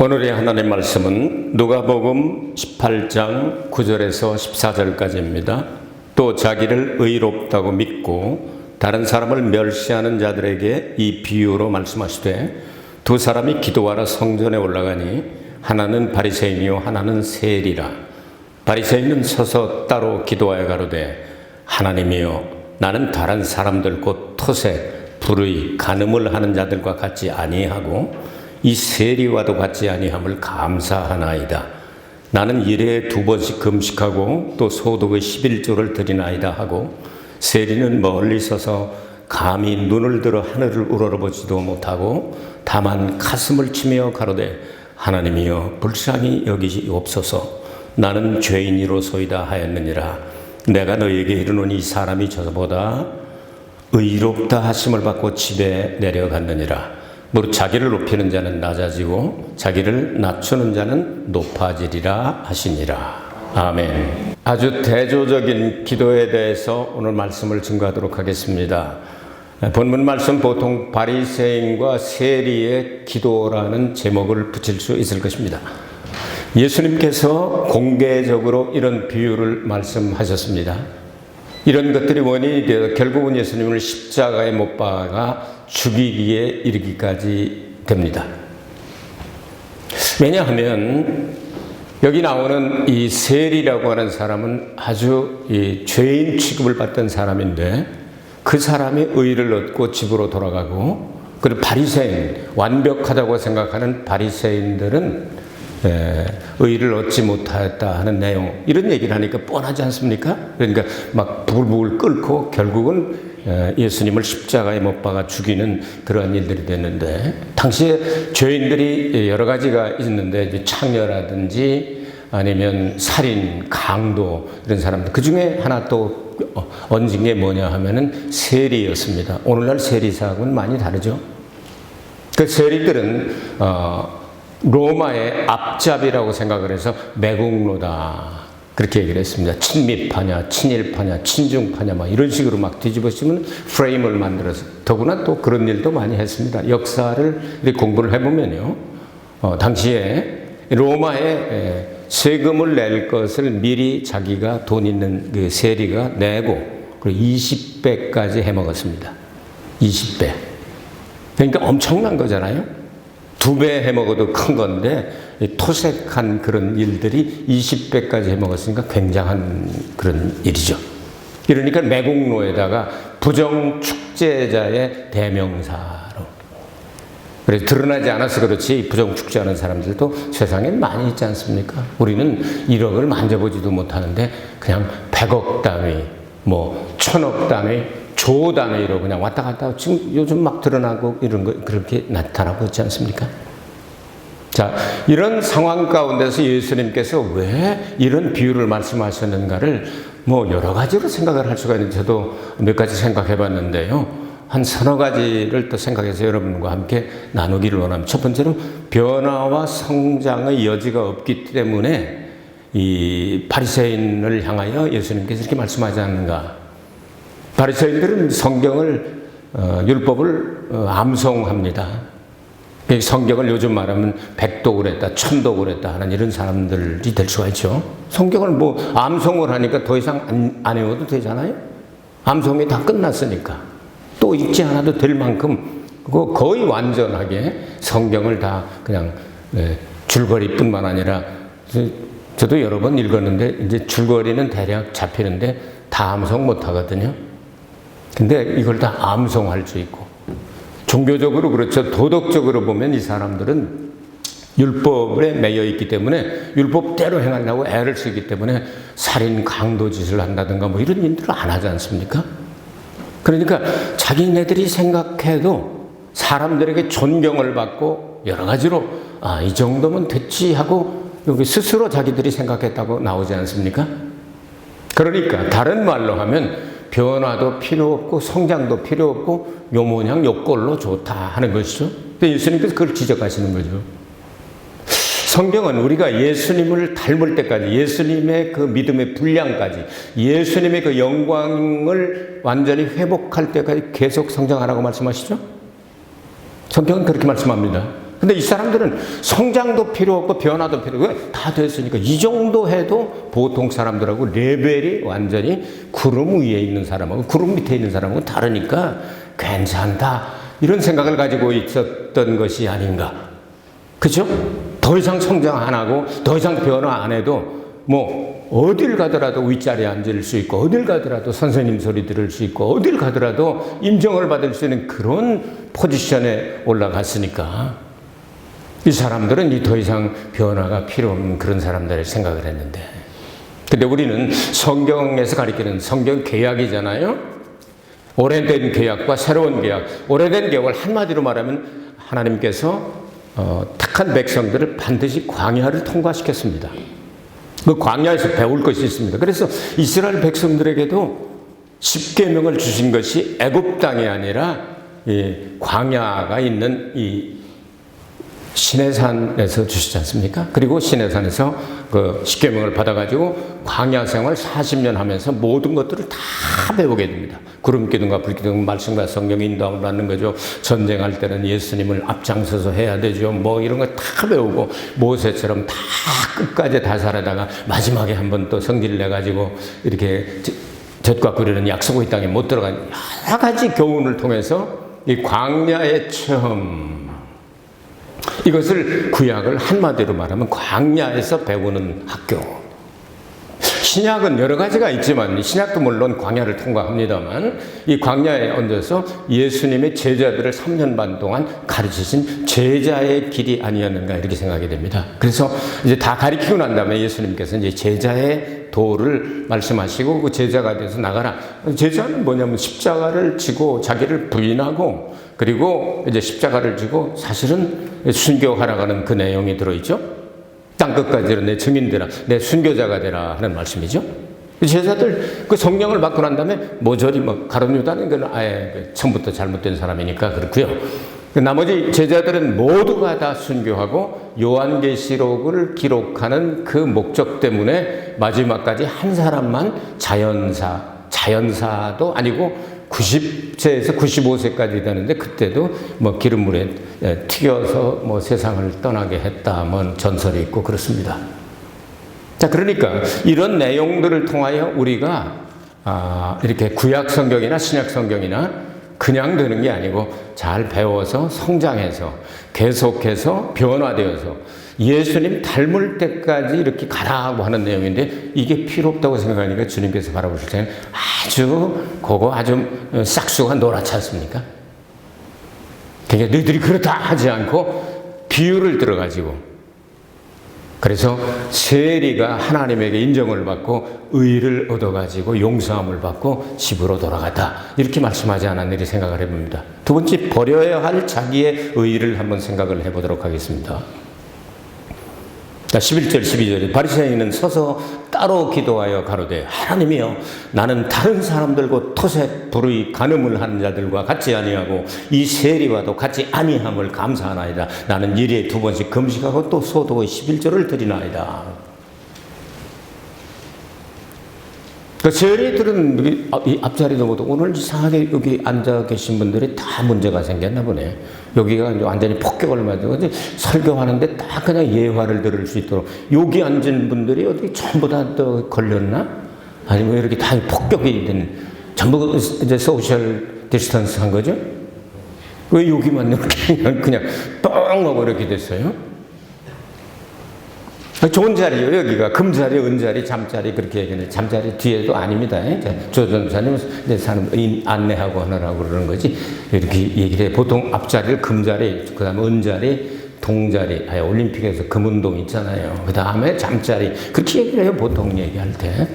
오늘의 하나님의 말씀은 누가복음 18장 9절에서 14절까지입니다. 또 자기를 의롭다고 믿고 다른 사람을 멸시하는 자들에게 이 비유로 말씀하시되 두 사람이 기도하러 성전에 올라가니 하나는 바리새인이요 하나는 세리라. 바리새인은 서서 따로 기도하여 가로되 하나님이여 나는 다른 사람들 곧 토색, 불의, 간음을 하는 자들과 같지 아니하고 이 세리와도 같지 아니함을 감사하나이다. 나는 일에 2번씩 금식하고 또 소득의 11조를 드리나이다 하고 세리는 멀리 서서 감히 눈을 들어 하늘을 우러러보지도 못하고 다만 가슴을 치며 가로되 하나님이여 불쌍히 여기시옵소서. 나는 죄인이로소이다 하였느니라. 내가 너희에게 이르노니 이 사람이 저보다 의롭다 하심을 받고 집에 내려갔느니라. 무릇 자기를 높이는 자는 낮아지고 자기를 낮추는 자는 높아지리라 하시니라. 아멘. 아주 대조적인 기도에 대해서 오늘 말씀을 증거하도록 하겠습니다. 본문 말씀 보통 바리새인과 세리의 기도라는 제목을 붙일 수 있을 것입니다. 예수님께서 공개적으로 이런 비유를 말씀하셨습니다. 이런 것들이 원인이 되어 결국은 예수님을 십자가에 못 박아 죽이기에 이르기까지 됩니다. 왜냐하면 여기 나오는 이 세리라고 하는 사람은 아주 이 죄인 취급을 받던 사람인데 그 사람이 의를 얻고 집으로 돌아가고, 그리고 바리새인, 완벽하다고 생각하는 바리새인들은 의를 얻지 못하였다 하는 내용, 이런 얘기를 하니까 뻔하지 않습니까? 그러니까 막 부글부글 끓고 결국은 예수님을 십자가에 못 박아 죽이는 그러한 일들이 됐는데, 당시에 죄인들이 여러 가지가 있는데 이제 창녀라든지 아니면 살인, 강도 이런 사람들, 그 중에 하나 또 얹은 게 뭐냐 하면은 세리였습니다. 오늘날 세리사하고는 많이 다르죠. 그 세리들은 로마의 앞잡이라고 생각을 해서 매국노다 그렇게 얘기를 했습니다. 친미파냐, 친일파냐, 친중파냐 막 이런 식으로 막 뒤집어쓰면 프레임을 만들어서, 더구나 또 그런 일도 많이 했습니다. 역사를 공부를 해보면요, 당시에 로마에 세금을 낼 것을 미리 자기가 돈 있는 그 세리가 내고 그리고 20배까지 해먹었습니다. 20배. 그러니까 엄청난 거잖아요. 2배 해먹어도 큰 건데 토색한 그런 일들이 20배까지 해먹었으니까 굉장한 그런 일이죠. 그러니까 매국노에다가 부정축제자의 대명사로, 그래서 드러나지 않아서 그렇지 부정축제하는 사람들도 세상에 많이 있지 않습니까? 우리는 1억을 만져보지도 못하는데 그냥 100억 단위, 뭐 1000억 단위, 조 단위로 그냥 왔다 갔다 지금 요즘 막 드러나고 이런 거 그렇게 나타나고 있지 않습니까? 자, 이런 상황 가운데서 예수님께서 왜 이런 비유를 말씀하셨는가를 뭐 여러 가지로 생각을 할 수가 있는데, 저도 몇 가지 생각해 봤는데요. 한 서너 가지를 또 생각해서 여러분과 함께 나누기를 원합니다. 첫 번째로 변화와 성장의 여지가 없기 때문에 이 바리새인을 향하여 예수님께서 이렇게 말씀하지 않는가. 바리새인들은 성경을, 율법을 암송합니다. 성경을 요즘 말하면 100독을 했다, 1000독을 했다 하는 이런 사람들이 될 수가 있죠. 성경을 뭐 암송을 하니까 더 이상 안 외워도 되잖아요. 암송이 다 끝났으니까. 또 읽지 않아도 될 만큼 거의 완전하게 성경을 다 그냥 줄거리뿐만 아니라, 저도 여러 번 읽었는데 이제 줄거리는 대략 잡히는데 다 암송 못 하거든요. 근데 이걸 다 암송할 수 있고, 종교적으로 그렇죠. 도덕적으로 보면 이 사람들은 율법에 매여 있기 때문에 율법대로 행하려고 애를 쓰기 때문에 살인, 강도 짓을 한다든가 뭐 이런 일들을 안 하지 않습니까? 그러니까 자기네들이 생각해도 사람들에게 존경을 받고 여러 가지로 이 정도면 됐지 하고 여기 스스로 자기들이 생각했다고 나오지 않습니까? 그러니까 다른 말로 하면 변화도 필요 없고 성장도 필요 없고 요 모양 요 꼴로 좋다 하는 것이죠. 근데 예수님께서 그걸 지적하시는 거죠. 성경은 우리가 예수님을 닮을 때까지, 예수님의 그 믿음의 분량까지, 예수님의 그 영광을 완전히 회복할 때까지 계속 성장하라고 말씀하시죠. 성경은 그렇게 말씀합니다. 근데 이 사람들은 성장도 필요 없고 변화도 필요 없고 다 됐으니까 이 정도 해도 보통 사람들하고 레벨이 완전히 구름 위에 있는 사람하고 구름 밑에 있는 사람하고 다르니까 괜찮다. 이런 생각을 가지고 있었던 것이 아닌가. 그죠? 더 이상 성장 안 하고 더 이상 변화 안 해도 뭐 어딜 가더라도 윗자리에 앉을 수 있고 어딜 가더라도 선생님 소리 들을 수 있고 어딜 가더라도 인정을 받을 수 있는 그런 포지션에 올라갔으니까 이 사람들은 이 더 이상 변화가 필요 없는 그런 사람들을 생각을 했는데, 근데 우리는 성경에서 가리키는 성경 개약이잖아요. 오래된 개약과 새로운 개약. 오래된 개약을 한마디로 말하면 하나님께서 택한 백성들을 반드시 광야를 통과시켰습니다. 그 광야에서 배울 것이 있습니다. 그래서 이스라엘 백성들에게도 십계명을 주신 것이 애굽 땅이 아니라 이 광야가 있는 이 시내산에서 주시지 않습니까? 그리고 시내산에서 그 십계명을 받아가지고 광야 생활 40년 하면서 모든 것들을 다 배우게 됩니다. 구름 기둥과 불 기둥, 말씀과 성령 인도함을 받는 거죠. 전쟁할 때는 예수님을 앞장서서 해야 되죠. 뭐 이런 거 다 배우고 모세처럼 다 끝까지 다 살아다가 마지막에 한번 또 성질을 내가지고 이렇게 젖과 꿀이는 약속의 땅에 못 들어간 여러 가지 교훈을 통해서 이 광야의 체험, 이것을 구약을 한마디로 말하면 광야에서 배우는 학교. 신약은 여러 가지가 있지만 신약도 물론 광야를 통과합니다만 이 광야에 얹어서 예수님의 제자들을 3년 반 동안 가르치신 제자의 길이 아니었는가 이렇게 생각이 됩니다. 그래서 이제 다 가르치고 난 다음에 예수님께서 이제 제자의 도를 말씀하시고 그 제자가 돼서 나가라. 제자는 뭐냐면 십자가를 지고 자기를 부인하고 그리고 이제 십자가를 지고 사실은 순교하라가는 그 내용이 들어있죠. 땅끝까지 내 증인 되라, 내 순교자가 되라 하는 말씀이죠. 제자들 그 성령을 받고 난 다음에 모조리 뭐 가룟 유다는 건 아예 처음부터 잘못된 사람이니까 그렇고요. 나머지 제자들은 모두가 다 순교하고 요한계시록을 기록하는 그 목적 때문에 마지막까지 한 사람만 자연사도 아니고 90세에서 95세까지 되는데 그때도 뭐 기름물에 튀겨서 뭐 세상을 떠나게 했다 뭐 전설이 있고 그렇습니다. 자, 그러니까 이런 내용들을 통하여 우리가 이렇게 구약 성경이나 신약 성경이나 그냥 되는 게 아니고 잘 배워서 성장해서 계속해서 변화되어서 예수님 닮을 때까지 이렇게 가라고 하는 내용인데 이게 필요 없다고 생각하니까 주님께서 바라보실 때는 아주 싹수가 노랗지 않습니까? 그러니까 너희들이 그렇다 하지 않고 비유를 들어가지고 그래서 세리가 하나님에게 인정을 받고 의를 얻어가지고 용서함을 받고 집으로 돌아갔다. 이렇게 말씀하지 않았느냐 생각을 해봅니다. 두 번째, 버려야 할 자기의 의를 한번 생각을 해보도록 하겠습니다. 11절 12절에 바리새인은 서서 따로 기도하여 가로되 하나님이여 나는 다른 사람들 곧 토색 불의 간음을 하는 자들과 같이 아니하고 이 세리와도 같이 아니함을 감사하나이다. 나는 일에 2번씩 금식하고 또 소도의 11조를 드리나이다. 그 세리들은 이 앞자리도 못하고 오늘 이상하게 여기 앉아 계신 분들이 다 문제가 생겼나 보네. 여기가 완전히 폭격을 맞고 설교하는데 딱 그냥 예화를 들을 수 있도록 여기 앉은 분들이 어디 전부 다 또 걸렸나? 아니면 이렇게 다 폭격이 된 전부 이제 소셜 디스턴스 한 거죠? 왜 여기만 이렇게 그냥 뻥 하고 이렇게 됐어요? 좋은 자리예요. 여기가 금자리, 은자리, 잠자리 그렇게 얘기하는 잠자리 뒤에도 아닙니다. 조전사님 안내하고 하느라고 그러는 거지. 이렇게 얘기를 해. 보통 앞자리를 금자리, 그 다음에 은자리, 동자리, 올림픽에서 금운동 있잖아요. 그 다음에 잠자리 그렇게 얘기를 해요. 보통 얘기할 때.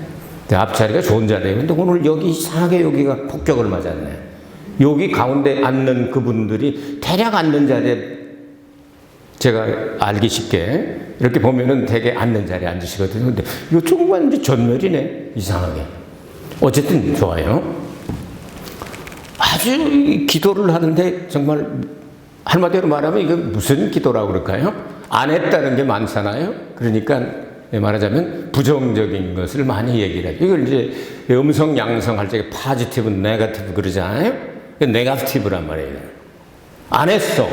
앞자리가 좋은 자리예요. 근데 오늘 여기 이상하게 여기가 폭격을 맞았네. 여기 가운데 앉는 그분들이 대략 앉는 자리에 제가 알기 쉽게 이렇게 보면은 되게 앉는 자리에 앉으시거든요. 근데 이쪽만 이제 전멸이네. 이상하게. 어쨌든 좋아요. 아주 기도를 하는데 정말 한마디로 말하면 이게 무슨 기도라고 그럴까요? 안 했다는 게 많잖아요. 그러니까 말하자면 부정적인 것을 많이 얘기를 해요. 이걸 이제 음성 양성 할 때 파지티브, 네거티브 그러잖아요. 네거티브란 말이에요. 안 했어.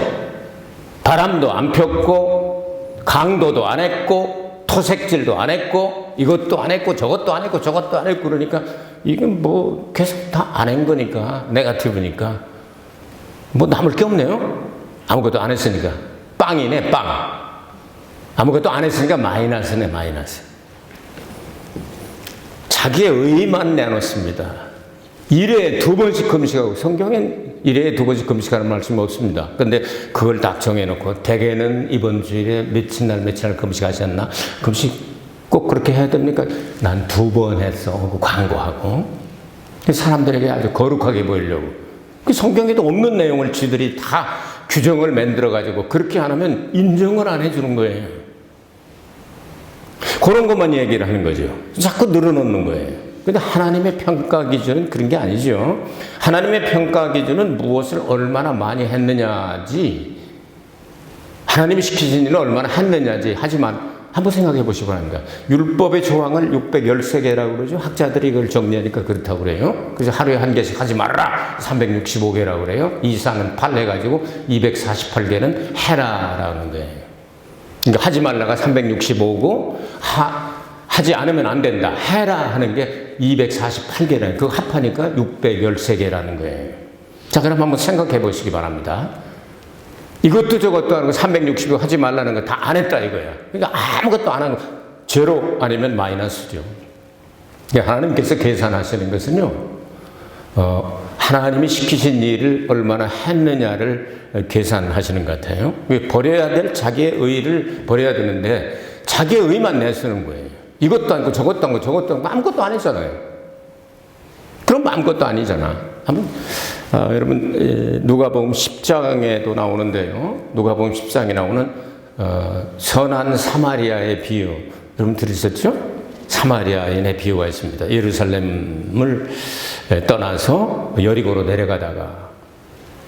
바람도 안 폈고 강도도 안 했고 토색질도 안 했고 이것도 안 했고 저것도 안 했고 저것도 안 했고 그러니까 이건 뭐 계속 다 안 한 거니까 네거티브니까 뭐 남을 게 없네요. 아무것도 안 했으니까 빵이네 빵. 아무것도 안 했으니까 마이너스네 마이너스. 자기의 의만 내놓습니다. 일회에 2번씩 금식하고 성경엔 일회에 2번씩 금식하는 말씀이 없습니다. 그런데 그걸 딱 정해놓고 대개는 이번 주일에 며칠 날 금식하셨나? 금식 꼭 그렇게 해야 됩니까? 난 2번 했어. 광고하고 사람들에게 아주 거룩하게 보이려고. 성경에도 없는 내용을 쥐들이 다 규정을 만들어가지고 그렇게 안 하면 인정을 안 해주는 거예요. 그런 것만 얘기를 하는 거죠. 자꾸 늘어놓는 거예요. 근데 하나님의 평가 기준은 그런 게 아니죠. 하나님의 평가 기준은 무엇을 얼마나 많이 했느냐지, 하나님이 시키신 일을 얼마나 했느냐지. 하지만 한번 생각해 보시기 바랍니다. 율법의 조항을 613개라고 그러죠. 학자들이 이걸 정리하니까 그렇다고 그래요. 그래서 하루에 한 개씩 하지 말아라. 365개라고 그래요. 이상은 8 해가지고 248개는 해라라는 거예요. 그러니까 하지 말라가 365고 하지 않으면 안 된다. 해라 하는 게 248개라는 그거 합하니까 613개라는 거예요. 자, 그럼 한번 생각해 보시기 바랍니다. 이것도 저것도 하는 거 365 하지 말라는 거 다 안 했다 이거야. 그러니까 아무것도 안 하는 거 제로 아니면 마이너스죠. 하나님께서 계산하시는 것은요, 하나님이 시키신 일을 얼마나 했느냐를 계산하시는 것 같아요. 버려야 될 자기의 의를 버려야 되는데 자기의 의만 내쓰는 거예요. 이것도 아니고 저것도 아니고 저것도 아니고 아무것도 안 했잖아요. 그럼 아무것도 아니잖아. 여러분 누가복음 10장에도 나오는데요. 누가복음 10장에 나오는 선한 사마리아의 비유 여러분 들으셨죠? 사마리아인의 비유가 있습니다. 예루살렘을 떠나서 여리고로 내려가다가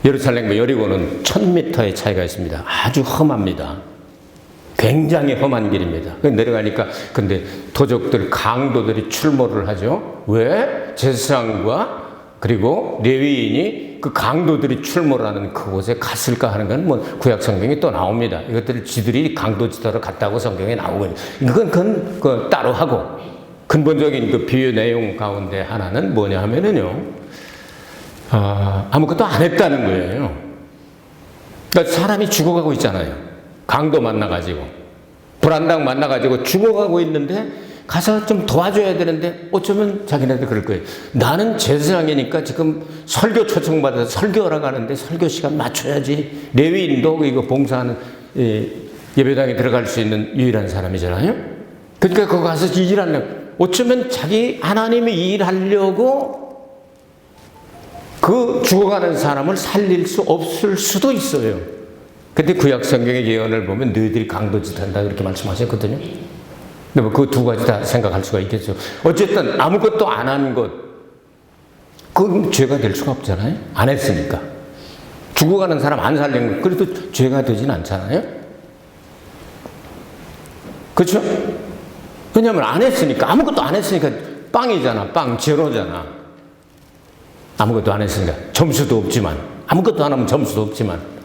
예루살렘과 여리고는 1000m의 차이가 있습니다. 아주 험합니다. 굉장히 험한 길입니다. 내려가니까 근데 도적들, 강도들이 출몰을 하죠. 왜? 제사장과 그리고 레위인이 그 강도들이 출몰하는 그곳에 갔을까 하는 건 뭐 구약 성경에 또 나옵니다. 이것들을 지들이 강도지대로 갔다고 성경에 나오거든요. 그건 따로 하고 근본적인 그 비유 내용 가운데 하나는 뭐냐 하면은요, 아무것도 안 했다는 거예요. 그러니까 사람이 죽어가고 있잖아요. 강도 만나가지고 불안당 만나가지고 죽어가고 있는데 가서 좀 도와줘야 되는데 어쩌면 자기네들 그럴 거예요. 나는 제사장이니까 지금 설교 초청받아서 설교하러 가는데 설교 시간 맞춰야지. 레위인도 이거 봉사하는 예배당에 들어갈 수 있는 유일한 사람이잖아요. 그러니까 거기 가서 일하려고, 어쩌면 자기 하나님이 일하려고 그 죽어가는 사람을 살릴 수 없을 수도 있어요. 근데 구약 성경의 예언을 보면 너희들이 강도짓 한다 그렇게 말씀하셨거든요. 근데 뭐 그 2가지 다 생각할 수가 있겠죠. 어쨌든 아무것도 안 한 것, 그건 죄가 될 수가 없잖아요. 안 했으니까. 죽어가는 사람 안 살린 것, 그래도 죄가 되진 않잖아요. 그렇죠? 왜냐하면 안 했으니까, 아무것도 안 했으니까 빵이잖아. 빵, 제로잖아. 아무것도 안 했으니까. 점수도 없지만, 아무것도 안 하면 점수도 없지만.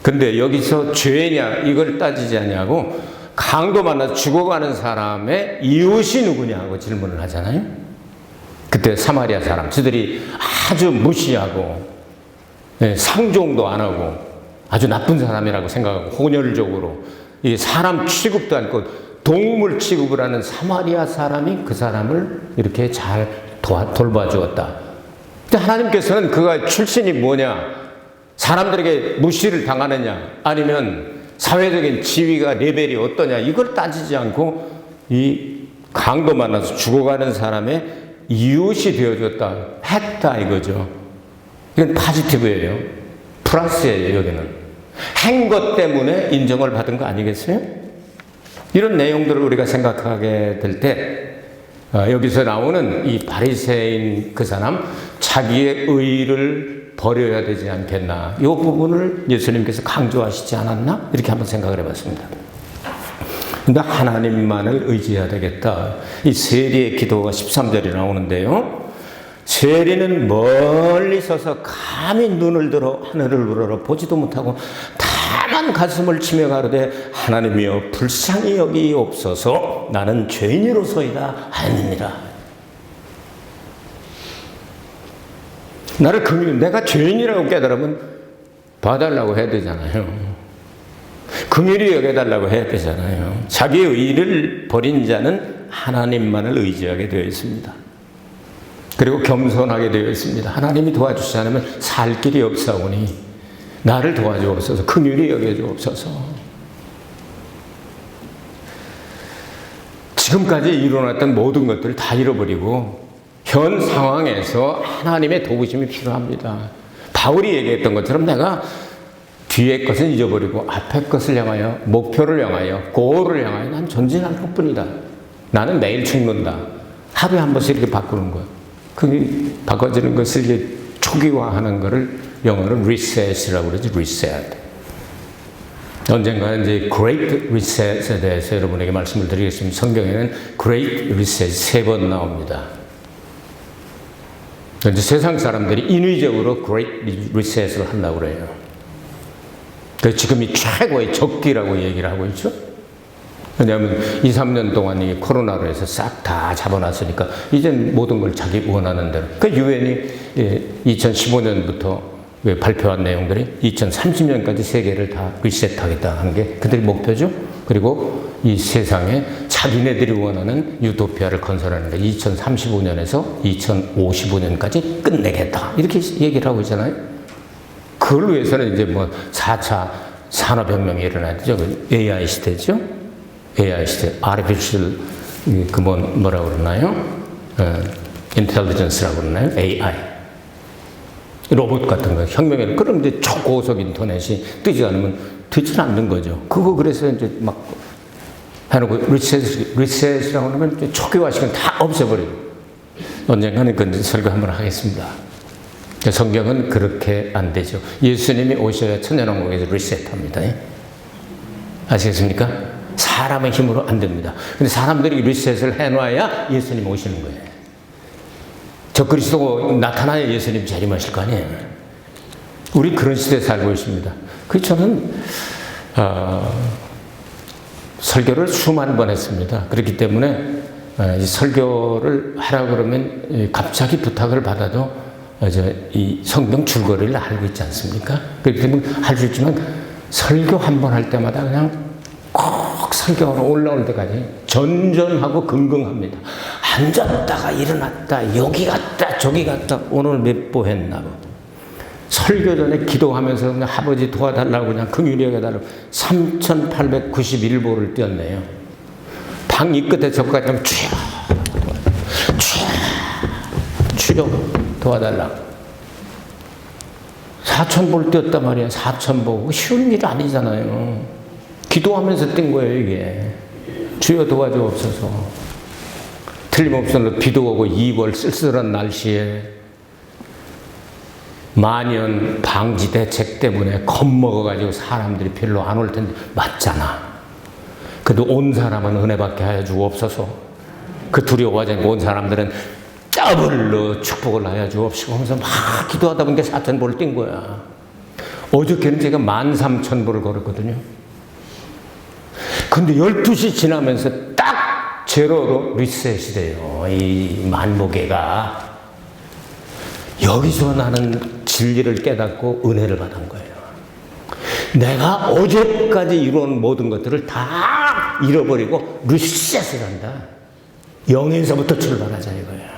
근데 여기서 죄냐 이걸 따지지 않냐고 강도 만나서 죽어가는 사람의 이웃이 누구냐고 질문을 하잖아요. 그때 사마리아 사람, 저들이 아주 무시하고 상종도 안 하고 아주 나쁜 사람이라고 생각하고 혼혈적으로 이 사람 취급도 않고 동물 취급을 하는 사마리아 사람이 그 사람을 이렇게 잘 돌봐주었다. 근데 하나님께서는 그가 출신이 뭐냐, 사람들에게 무시를 당하느냐 아니면 사회적인 지위가 레벨이 어떠냐 이걸 따지지 않고 이 강도 만나서 죽어가는 사람의 이웃이 되어줬다 했다 이거죠. 이건 파지티브예요. 플러스예요. 여기는 한 것 때문에 인정을 받은 거 아니겠어요? 이런 내용들을 우리가 생각하게 될 때 여기서 나오는 이 바리새인 그 사람 자기의 의를 버려야 되지 않겠나. 이 부분을 예수님께서 강조하시지 않았나? 이렇게 한번 생각을 해봤습니다. 근데 하나님만을 의지해야 되겠다. 이 세리의 기도가 13절에 나오는데요. 세리는 멀리 서서 감히 눈을 들어 하늘을 우러러 보지도 못하고 다만 또한 가슴을 치며 가로되 하나님이여 불쌍히 여기옵소서 나는 죄인으로소이다 하느니라. 나를 내가 죄인이라고 깨달으면 봐달라고 해야 되잖아요. 긍휼히 여겨달라고 해야 되잖아요. 자기의 의를 버린 자는 하나님만을 의지하게 되어 있습니다. 그리고 겸손하게 되어 있습니다. 하나님이 도와주시지 않으면 살 길이 없사오니 나를 도와주옵소서. 긍휼히 여겨주옵소서. 지금까지 일어났던 모든 것들을 다 잃어버리고 현 상황에서 하나님의 도우심이 필요합니다. 바울이 얘기했던 것처럼 내가 뒤의 것은 잊어버리고 앞의 것을 향하여 목표를 향하여 고를 향하여 난 전진할 것뿐이다. 나는 매일 죽는다. 하루에 한 번씩 이렇게 바꾸는 것. 그게 바꿔지는 것을 이제 초기화하는 것을 영어로 reset이라고 그러죠. reset. 언젠가는 이제 Great Reset에 대해서 여러분에게 말씀을 드리겠습니다. 성경에는 Great Reset 3번 나옵니다. 이제 세상 사람들이 인위적으로 Great Reset을 한다고 그래요. 그래서 지금이 최고의 적기라고 얘기를 하고 있죠. 왜냐하면 2, 3년 동안 이 코로나로 해서 싹 다 잡아놨으니까 이젠 모든 걸 자기 원하는 대로. 그 유엔이 2015년부터 발표한 내용들이 2030년까지 세계를 다 리셋하겠다 하는 게 그들의 목표죠. 그리고 이 세상에 자기네들이 원하는 유토피아를 건설하는 게 2035년에서 2055년까지 끝내겠다. 이렇게 얘기를 하고 있잖아요. 그걸 위해서는 이제 뭐 4차 산업혁명이 일어나죠. AI 시대죠. AI 시대. Artificial, 뭐라고 그러나요? Intelligence라고 그러나요? AI. 로봇 같은 거, 혁명에는. 그럼 이제 초고속 인터넷이 뜨지 않으면 되지 않는 거죠. 그거 그래서 이제 막 해놓고 리셋이라고 하면 초기화시키면 다 없애버리고. 언젠가는 그 설교 한번 하겠습니다. 성경은 그렇게 안 되죠. 예수님이 오셔야 천년왕국에서 리셋합니다. 아시겠습니까? 사람의 힘으로 안 됩니다. 근데 사람들이 리셋을 해놔야 예수님 오시는 거예요. 저 그리스도 나타나야 예수님 재림하실 거 아니에요. 우리 그런 시대에 살고 있습니다. 그래서 저는 설교를 수만 번 했습니다. 그렇기 때문에 이 설교를 하라 그러면 갑자기 부탁을 받아도 이 성경 줄거리를 알고 있지 않습니까? 그렇기 때문에 할 수 있지만 설교 한 번 할 때마다 그냥 꼭 설교가 올라올 때까지 전전하고 긍긍합니다. 앉았다가 일어났다, 여기 갔다 저기 갔다, 오늘 몇 보 했나. 설교 전에 기도하면서 그냥 아버지 도와달라고 그냥 긍휼히 여겨달라고 3,891보를 뛰었네요. 방 이 끝에 저까지 하면 주여 도와달라고. 4,000보를 뛰었단 말이야. 4,000보. 쉬운 일이 아니잖아요. 기도하면서 뛴 거예요, 이게. 주여 도와주옵소서. 틀림없이 비도 오고 2월 쓸쓸한 날씨에 만연 방지 대책 때문에 겁먹어가지고 사람들이 별로 안 올 텐데 맞잖아. 그래도 온 사람은 은혜받게 하여 주옵소서. 그 두려워하지 않고 온 사람들은 더블로 축복을 하여 주옵시고 하면서 막 기도하다 보니까 4,000보를 뛴 거야. 어저께는 제가 13,000보를 걸었거든요. 근데 12시 지나면서 딱 제로로 리셋이 돼요. 이 만무게가. 여기서 나는 진리를 깨닫고 은혜를 받은 거예요. 내가 어제까지 이룬 모든 것들을 다 잃어버리고 리셋을 한다. 0에서부터 출발하자 이거야.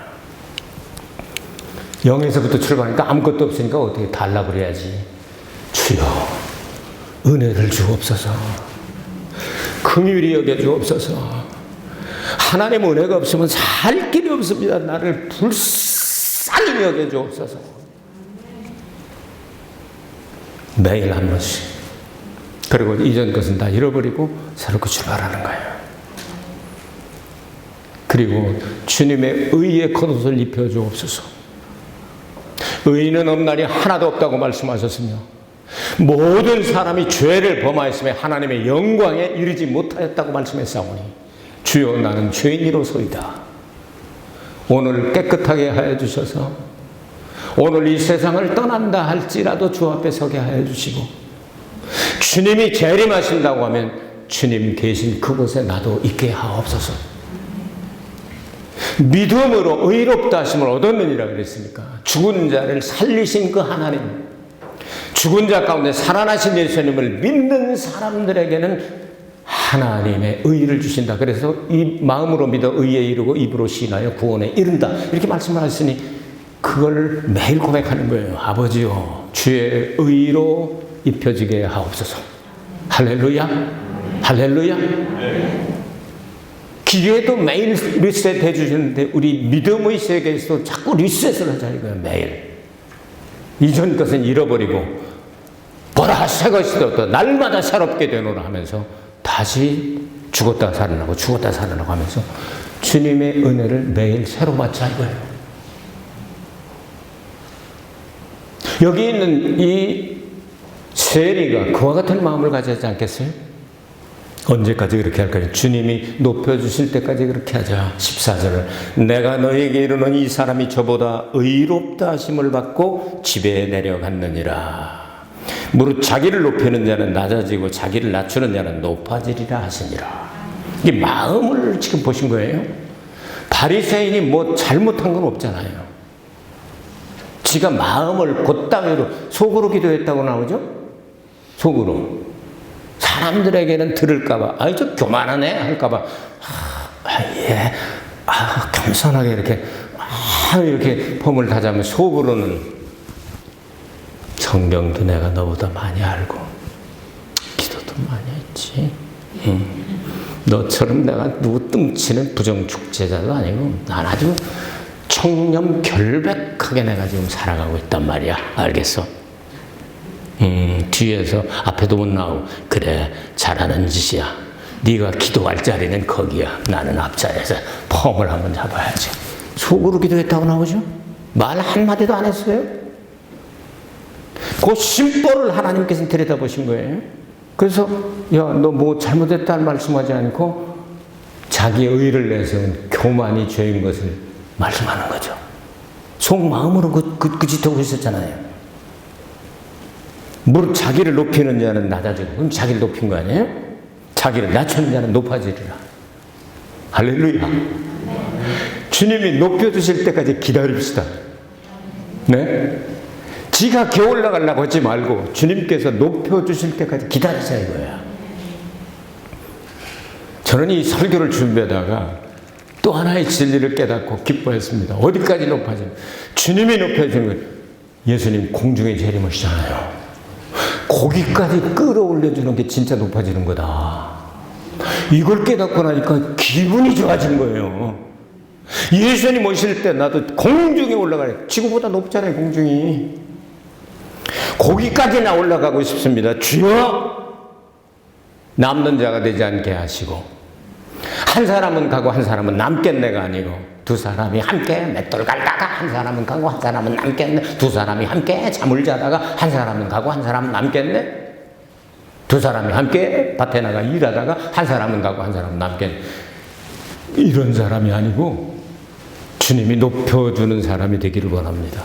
0에서부터 출발하니까 아무것도 없으니까 어떻게 달라 그래야지. 주여 은혜를 주옵소서. 긍휼히 여겨 주옵소서. 하나님 은혜가 없으면 살 길이 없습니다. 나를 불쌍히 여겨 주옵소서. 매일 한 번씩. 그리고 이전 것은 다 잃어버리고 새롭게 출발하는 거예요. 그리고 주님의 의의 겉옷을 입혀 주옵소서. 의인은 없나니 하나도 없다고 말씀하셨으며 모든 사람이 죄를 범하였으며 하나님의 영광에 이르지 못하였다고 말씀했사오니 주여 나는 죄인이로소이다. 오늘 깨끗하게 하여 주셔서 오늘 이 세상을 떠난다 할지라도 주 앞에 서게 하여 주시고 주님이 재림하신다고 하면 주님 계신 그곳에 나도 있게 하옵소서. 믿음으로 의롭다 하심을 얻었느니라 그랬으니까 죽은 자를 살리신 그 하나님, 죽은 자 가운데 살아나신 예수님을 믿는 사람들에게는 하나님의 의를 주신다. 그래서 이 마음으로 믿어 의에 이르고 입으로 시인하여 구원에 이른다. 이렇게 말씀하셨으니 그걸 매일 고백하는 거예요. 아버지요, 주의 의로 입혀지게 하옵소서. 할렐루야. 할렐루야. 기계도 매일 리셋 해주시는데 우리 믿음의 세계에서도 자꾸 리셋을 하자 이거예요. 매일. 이전 것은 잃어버리고 보라 새 것이 되었다. 날마다 새롭게 되노라 하면서 다시 죽었다 살아나고 죽었다 살아나고 하면서 주님의 은혜를 매일 새로 받자 이거예요. 여기 있는 이 세리가 그와 같은 마음을 가지지 않겠어요? 언제까지 그렇게 할까요? 주님이 높여주실 때까지 그렇게 하자. 14절을 내가 너에게 이르는 이 사람이 저보다 의롭다 하심을 받고 집에 내려갔느니라. 무릇 자기를 높이는 자는 낮아지고 자기를 낮추는 자는 높아지리라 하시니라. 이 마음을 지금 보신 거예요. 바리새인이 뭐 잘못한 건 없잖아요. 지가 마음을 곧다위로 속으로 기도했다고 나오죠? 속으로. 사람들에게는 들을까봐, 아이, 저 교만하네 할까봐, 예, 겸손하게 이렇게 폼을 다자면 속으로는 성경도 내가 너보다 많이 알고, 기도도 많이 했지. 너처럼 내가 누구 뚱치는 부정축제자도 아니고, 난 아주 청렴결백하게 내가 지금 살아가고 있단 말이야. 알겠어? 뒤에서 앞에도 못 나오고 그래 잘하는 짓이야. 네가 기도할 자리는 거기야. 나는 앞자리에서 폼을 한번 잡아야지. 속으로 기도했다고 나오죠? 말 한마디도 안 했어요. 그 심보를 하나님께서 들여다보신 거예요. 그래서 야, 너 뭐 잘못했다는 말씀하지 않고 자기의 의를 내세운 교만이 죄인 것을 말씀하는 거죠. 속마음으로 그 짓하고 있었잖아요. 무릇 자기를 높이는 자는 낮아지고, 그럼 자기를 높인 거 아니에요? 자기를 낮추는 자는 높아지리라. 할렐루야. 주님이 높여주실 때까지 기다립시다. 네? 지가 겨 올라가려고 하지 말고 주님께서 높여주실 때까지 기다리자 이거야. 저는 이 설교를 준비하다가 또 하나의 진리를 깨닫고 기뻐했습니다. 어디까지 높아지는? 주님이 높여주는 거예요. 예수님 공중에 재림하시잖아요. 거기까지 끌어올려주는 게 진짜 높아지는 거다. 이걸 깨닫고 나니까 기분이 좋아진 거예요. 예수님 오실 때 나도 공중에 올라가요. 지구보다 높잖아요, 공중이. 거기까지나 올라가고 싶습니다. 주여! 남는 자가 되지 않게 하시고, 한 사람은 가고 한 사람은 남겠네가 아니고, 두 사람이 함께 맷돌 갈다가 한 사람은 가고 한 사람은 남겠네. 두 사람이 함께 잠을 자다가 한 사람은 가고 한 사람은 남겠네. 두 사람이 함께 밭에 나가 일하다가 한 사람은 가고 한 사람은 남겠네. 이런 사람이 아니고 주님이 높여주는 사람이 되기를 원합니다.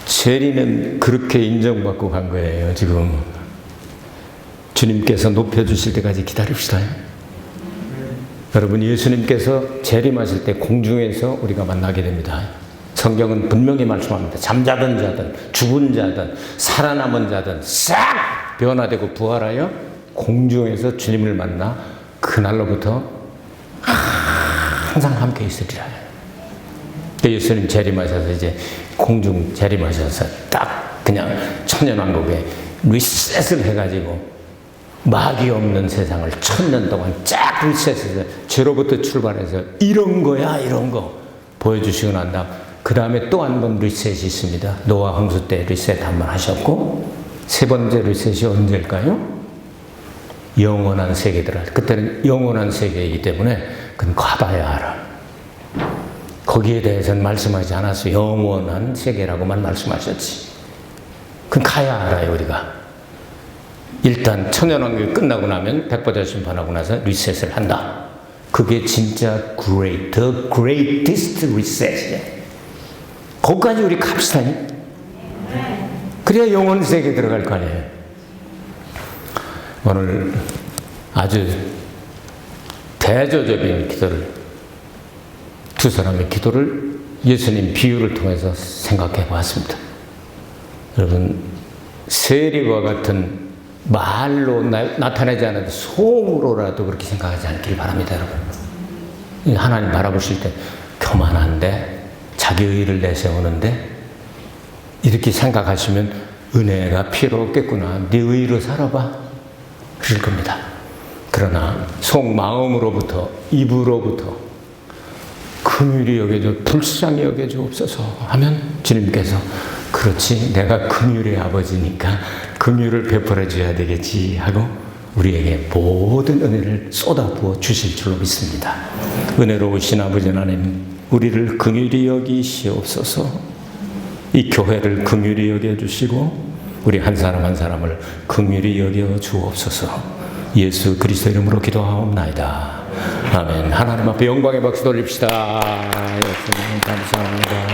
세리는 그렇게 인정받고 간 거예요. 지금 주님께서 높여주실 때까지 기다립시다. 여러분, 예수님께서 재림하실 때 공중에서 우리가 만나게 됩니다. 성경은 분명히 말씀합니다. 잠자던 자든 죽은 자든 살아남은 자든 싹 변화되고 부활하여 공중에서 주님을 만나 그날로부터 항상 함께 있으리라. 예수님 재림하셔서 이제 공중 재림하셔서 딱 그냥 천년왕국에 리셋을 해가지고 막이 없는 세상을 1000년 동안 쫙 리셋해서 죄로부터 출발해서 이런 거야 이런 거 보여주시고 난 다음 그 다음에 또 한 번 리셋이 있습니다. 노아 홍수 때 리셋 한 번 하셨고 세 번째 리셋이 언제일까요? 영원한 세계더라. 그때는 영원한 세계이기 때문에 그건 가봐야 알아. 거기에 대해서는 말씀하지 않았어. 영원한 세계라고만 말씀하셨지. 그건 가야 알아요 우리가. 일단 천년왕국이 끝나고 나면 백보자 심판하고 나서 리셋을 한다. 그게 진짜 the greatest reset이에요. 거기까지 우리 갑시다. 그래야 영혼 세계에 들어갈 거 아니에요. 오늘 아주 대조적인 기도를, 두 사람의 기도를 예수님 비유를 통해서 생각해 보았습니다. 여러분, 세리와 같은 말로 나타내지 않아도 속으로라도 그렇게 생각하지 않길 바랍니다, 여러분. 하나님 바라보실 때 교만한데, 자기 의의를 내세우는데, 이렇게 생각하시면 은혜가 필요 없겠구나. 네 의의로 살아봐. 그럴 겁니다. 그러나 속마음으로부터, 입으로부터 긍휼히 여겨줘, 불쌍히 여겨주옵소서 하면 주님께서 그렇지, 내가 긍휼의 아버지니까 긍휼을 베풀어 줘야 되겠지 하고 우리에게 모든 은혜를 쏟아부어 주실 줄로 믿습니다. 은혜로우신 아버지 하나님, 우리를 긍휼히 여기시옵소서. 이 교회를 긍휼히 여겨주시고 우리 한 사람 한 사람을 긍휼히 여겨 주옵소서. 예수 그리스도 이름으로 기도하옵나이다. 아멘. 하나님 앞에 영광의 박수 돌립시다. 예수님 감사합니다.